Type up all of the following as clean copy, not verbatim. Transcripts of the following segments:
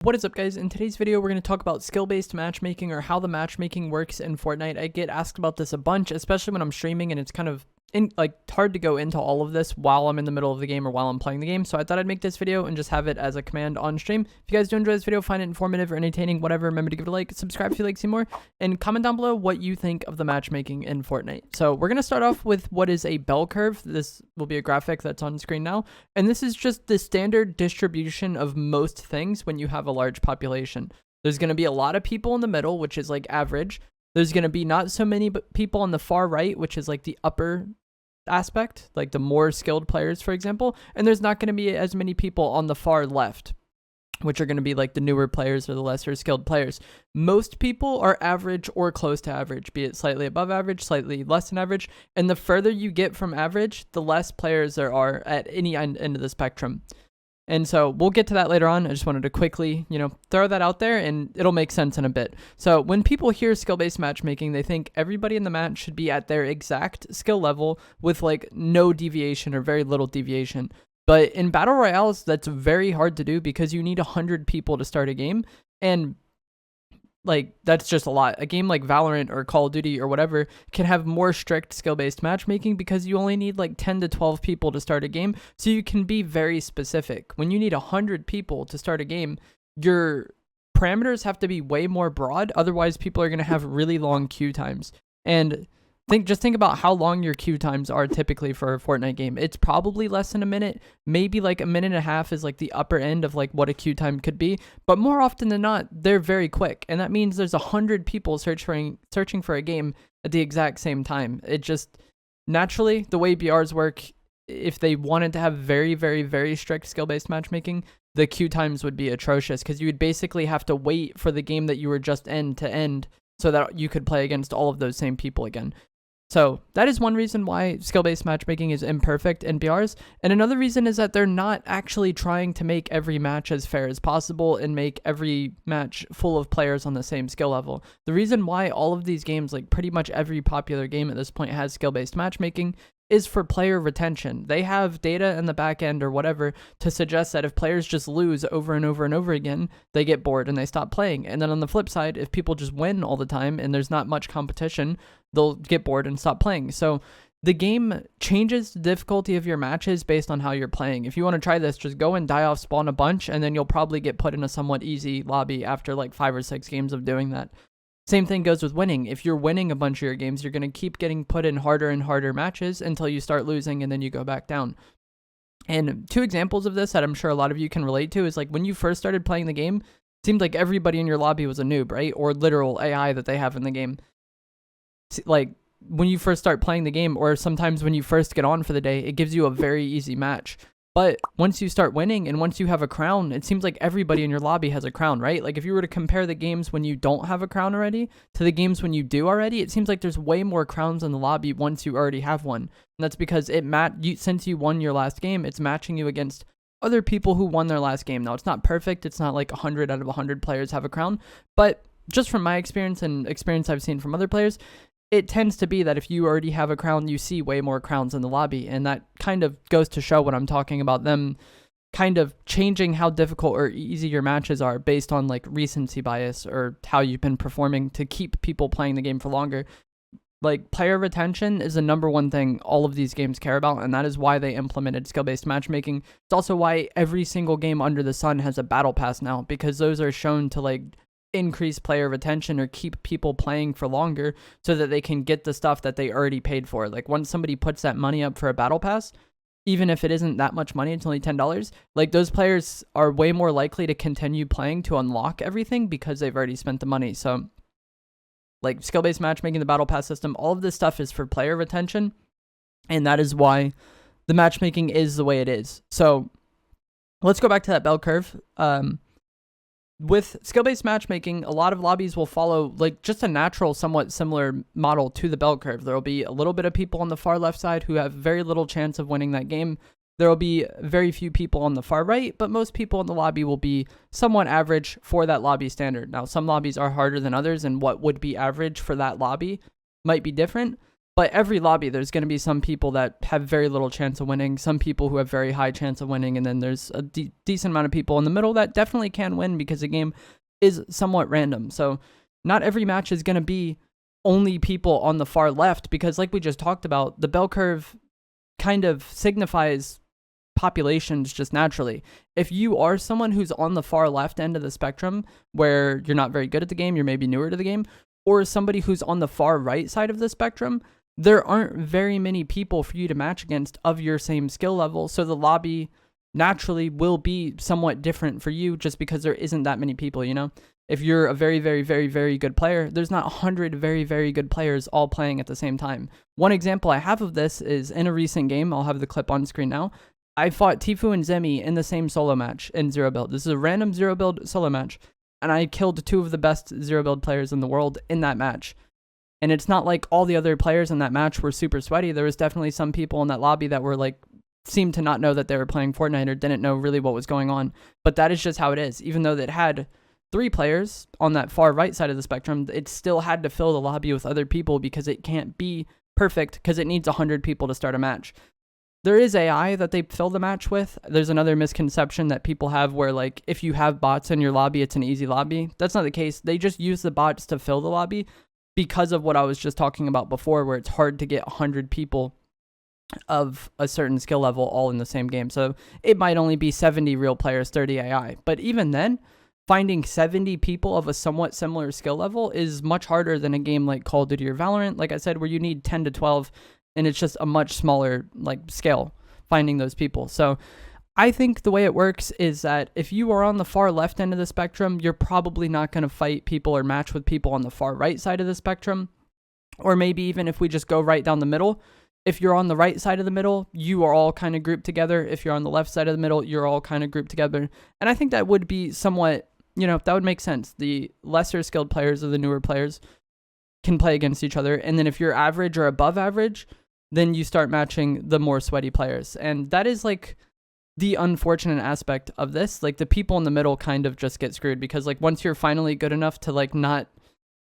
What is up, guys? In today's video, we're going to talk about skill-based matchmaking, or how the matchmaking works in Fortnite. I get asked about this a bunch, especially when I'm streaming, and it's kind of hard to go into all of this while I'm in the middle of the game or while I'm playing the game. So I thought I'd make this video and just have it as a command on stream. If you guys do enjoy this video, find it informative or entertaining, whatever, remember to give it a like, subscribe if you like to see more, and comment down below what you think of the matchmaking in Fortnite. So we're going to start off with what is a bell curve. This will be a graphic that's on screen now, and this is just the standard distribution of most things when you have a large population. There's going to be a lot of people in the middle, which is like average. There's going to be not so many people on the far right, which is like the upper aspect, like the more skilled players, for example. And there's not going to be as many people on the far left, which are going to be like the newer players or the lesser skilled players. Most people are average or close to average, be it slightly above average, slightly less than average. And the further you get from average, the less players there are at any end of the spectrum. And so we'll get to that later on. I just wanted to quickly, throw that out there, and it'll make sense in a bit. So when people hear skill-based matchmaking, they think everybody in the match should be at their exact skill level with like no deviation or very little deviation. But in battle royales, that's very hard to do because you need 100 people to start a game. And like, that's just a lot. A game like Valorant or Call of Duty or whatever can have more strict skill-based matchmaking because you only need like 10 to 12 people to start a game. So you can be very specific. When you need 100 people to start a game, your parameters have to be way more broad. Otherwise, people are going to have really long queue times. And just think about how long your queue times are typically for a Fortnite game. It's probably less than a minute. Maybe like a minute and a half is like the upper end of like what a queue time could be. But more often than not, they're very quick. And that means there's 100 people searching for a game at the exact same time. It just, naturally, the way BRs work, if they wanted to have very, very, very strict skill-based matchmaking, the queue times would be atrocious because you would basically have to wait for the game that you were just in to end so that you could play against all of those same people again. So that is one reason why skill-based matchmaking is imperfect in BRs. And another reason is that they're not actually trying to make every match as fair as possible and make every match full of players on the same skill level. The reason why all of these games, like pretty much every popular game at this point, has skill-based matchmaking is for player retention. They have data in the back end or whatever to suggest that if players just lose over and over and over again, they get bored and they stop playing. And then on the flip side, if people just win all the time and there's not much competition, they'll get bored and stop playing. So the game changes the difficulty of your matches based on how you're playing. If you want to try this, just go and die off spawn a bunch, and then you'll probably get put in a somewhat easy lobby after like 5 or 6 games of doing that. Same thing goes with winning. If you're winning a bunch of your games, you're going to keep getting put in harder and harder matches until you start losing and then you go back down. And 2 examples of this that I'm sure a lot of you can relate to is like when you first started playing the game, it seemed like everybody in your lobby was a noob, right? Or literal AI that they have in the game. Like when you first start playing the game, or sometimes when you first get on for the day, it gives you a very easy match. But once you start winning and once you have a crown, it seems like everybody in your lobby has a crown, right? Like if you were to compare the games when you don't have a crown already to the games when you do already, it seems like there's way more crowns in the lobby once you already have one. And that's because since you won your last game, it's matching you against other people who won their last game. Now, it's not perfect. It's not like 100 out of 100 players have a crown. But just from my experience and experience I've seen from other players, it tends to be that if you already have a crown, you see way more crowns in the lobby. And that kind of goes to show what I'm talking about, them kind of changing how difficult or easy your matches are based on like recency bias or how you've been performing to keep people playing the game for longer. Like player retention is the #1 thing all of these games care about, and that is why they implemented skill-based matchmaking. It's also why every single game under the sun has a battle pass now, because those are shown to like increase player retention or keep people playing for longer so that they can get the stuff that they already paid for. Like once somebody puts that money up for a battle pass, even if it isn't that much money, it's only $10, like those players are way more likely to continue playing to unlock everything because they've already spent the money. So like skill-based matchmaking, the battle pass system, all of this stuff is for player retention, and that is why the matchmaking is the way it is. So let's go back to that bell curve. With skill-based matchmaking, a lot of lobbies will follow like just a natural, somewhat similar model to the bell curve. There will be a little bit of people on the far left side who have very little chance of winning that game. There will be very few people on the far right, but most people in the lobby will be somewhat average for that lobby standard. Now, some lobbies are harder than others, and what would be average for that lobby might be different. But every lobby, there's going to be some people that have very little chance of winning, some people who have very high chance of winning, and then there's a decent amount of people in the middle that definitely can win because the game is somewhat random. So not every match is going to be only people on the far left, because like we just talked about, the bell curve kind of signifies populations just naturally. If you are someone who's on the far left end of the spectrum, where you're not very good at the game, you're maybe newer to the game, or somebody who's on the far right side of the spectrum, there aren't very many people for you to match against of your same skill level. So the lobby naturally will be somewhat different for you just because there isn't that many people, you know? If you're a very, very, very, very good player, there's not 100 very, very good players all playing at the same time. One example I have of this is in a recent game. I'll have the clip on screen now. I fought Tfue and Zemi in the same solo match in zero build. This is a random zero build solo match, and I killed 2 of the best zero build players in the world in that match. And it's not like all the other players in that match were super sweaty. There was definitely some people in that lobby that were like, seemed to not know that they were playing Fortnite or didn't know really what was going on. But that is just how it is. Even though it had 3 players on that far right side of the spectrum, it still had to fill the lobby with other people because it can't be perfect because it needs 100 people to start a match. There is AI that they fill the match with. There's another misconception that people have where, like, if you have bots in your lobby, it's an easy lobby. That's not the case. They just use the bots to fill the lobby because of what I was just talking about before, where it's hard to get 100 people of a certain skill level all in the same game. So it might only be 70 real players, 30 AI. But even then, finding 70 people of a somewhat similar skill level is much harder than a game like Call of Duty or Valorant, like I said, where you need 10 to 12, and it's just a much smaller like scale finding those people. So I think the way it works is that if you are on the far left end of the spectrum, you're probably not going to fight people or match with people on the far right side of the spectrum. Or maybe even if we just go right down the middle, if you're on the right side of the middle, you are all kind of grouped together. If you're on the left side of the middle, you're all kind of grouped together. And I think that would be somewhat, you know, that would make sense. The lesser skilled players or the newer players can play against each other. And then if you're average or above average, then you start matching the more sweaty players. And that is like the unfortunate aspect of this. Like the people in the middle kind of just get screwed because like once you're finally good enough to like not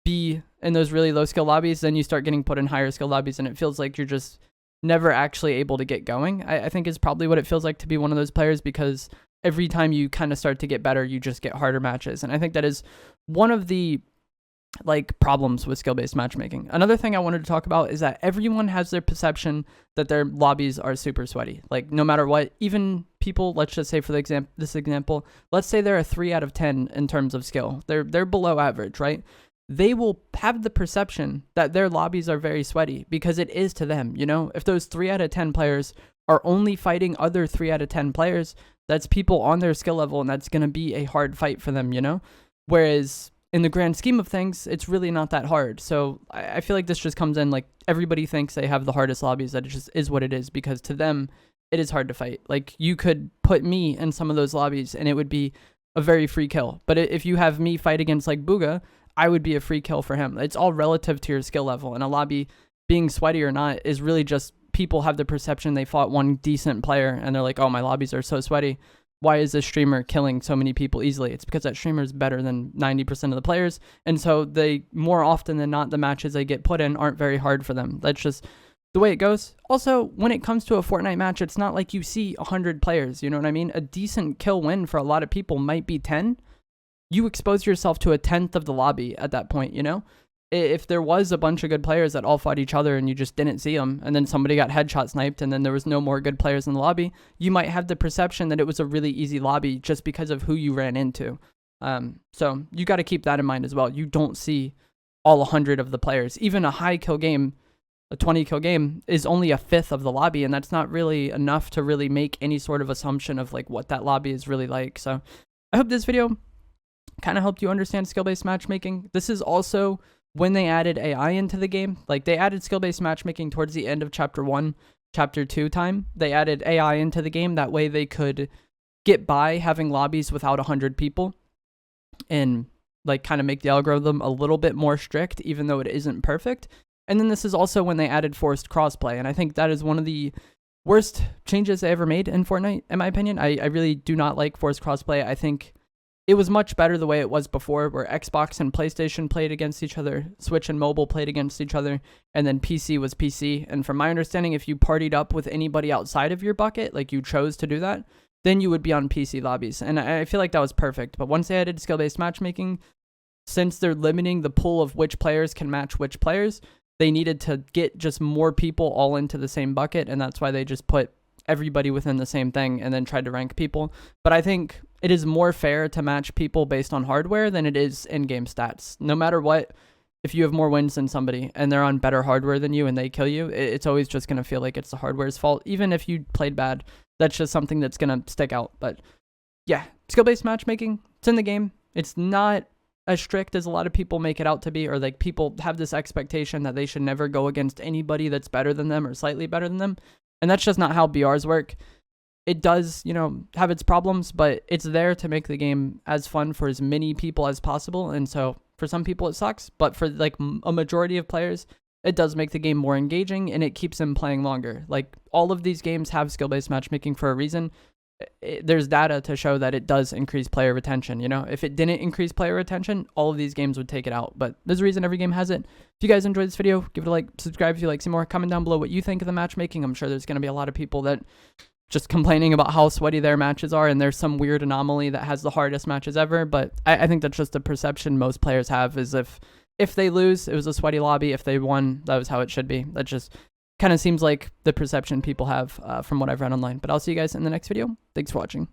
be in those really low skill lobbies, then you start getting put in higher skill lobbies and it feels like you're just never actually able to get going. I think is probably what it feels like to be one of those players, because every time you kind of start to get better, you just get harder matches. And I think that is one of the like problems with skill-based matchmaking. Another thing I wanted to talk about is that everyone has their perception that their lobbies are super sweaty. Like no matter what, even people, let's just say for the this example, let's say they're a 3 out of 10 in terms of skill. They're below average, right? They will have the perception that their lobbies are very sweaty because it is to them, you know? If those 3 out of 10 players are only fighting other 3 out of 10 players, that's people on their skill level and that's going to be a hard fight for them, you know? Whereas in the grand scheme of things, it's really not that hard. So I feel like this just comes in like everybody thinks they have the hardest lobbies, that it just is what it is, because to them, it is hard to fight. Like you could put me in some of those lobbies and it would be a very free kill. But if you have me fight against like Booga, I would be a free kill for him. It's all relative to your skill level. And a lobby being sweaty or not is really just people have the perception they fought one decent player and they're like, oh, my lobbies are so sweaty. Why is this streamer killing so many people easily? It's because that streamer is better than 90% of the players. And so they, more often than not, the matches they get put in aren't very hard for them. That's just the way it goes. Also, when it comes to a Fortnite match, it's not like you see 100 players. You know what I mean? A decent kill win for a lot of people might be 10. You expose yourself to a 10th of the lobby at that point, you know? If there was a bunch of good players that all fought each other and you just didn't see them, and then somebody got headshot sniped and then there was no more good players in the lobby, you might have the perception that it was a really easy lobby just because of who you ran into. So you got to keep that in mind as well. You don't see all 100 of the players. Even a high kill game, a 20 kill game, is only a fifth of the lobby, and that's not really enough to really make any sort of assumption of like what that lobby is really like. So I hope this video kind of helped you understand skill-based matchmaking. This is also when they added AI into the game. Like they added skill-based matchmaking towards the end of chapter 1, chapter 2 time. They added AI into the game. That way they could get by having lobbies without 100 people and like kind of make the algorithm a little bit more strict, even though it isn't perfect. And then this is also when they added forced crossplay. And I think that is one of the worst changes they ever made in Fortnite, in my opinion. I really do not like forced crossplay. I think it was much better the way it was before, where Xbox and PlayStation played against each other, Switch and mobile played against each other, and then PC was PC. And from my understanding, if you partied up with anybody outside of your bucket, like you chose to do that, then you would be on PC lobbies. And I feel like that was perfect. But once they added skill-based matchmaking, since they're limiting the pool of which players can match which players, they needed to get just more people all into the same bucket, and that's why they just put everybody within the same thing and then tried to rank people. But I think it is more fair to match people based on hardware than it is in-game stats. No matter what, if you have more wins than somebody and they're on better hardware than you and they kill you, it's always just going to feel like it's the hardware's fault. Even if you played bad, that's just something that's going to stick out. But yeah, skill-based matchmaking, it's in the game. It's not as strict as a lot of people make it out to be, or like people have this expectation that they should never go against anybody that's better than them or slightly better than them. And that's just not how BRs work. It does, have its problems, but it's there to make the game as fun for as many people as possible. And so for some people it sucks, but for like a majority of players, it does make the game more engaging and it keeps them playing longer. Like all of these games have skill-based matchmaking for a reason. There's data to show that it does increase player retention. If it didn't increase player retention, all of these games would take it out. But there's a reason every game has it. If you guys enjoyed this video, give it a like, subscribe if you like to see more. Comment down below what you think of the matchmaking. I'm sure there's going to be a lot of people that just complaining about how sweaty their matches are, and there's some weird anomaly that has the hardest matches ever. But I think that's just a perception most players have, is if they lose, it was a sweaty lobby. If they won, that was how it should be. That just kind of seems like the perception people have from what I've read online. But I'll see you guys in the next video. Thanks for watching.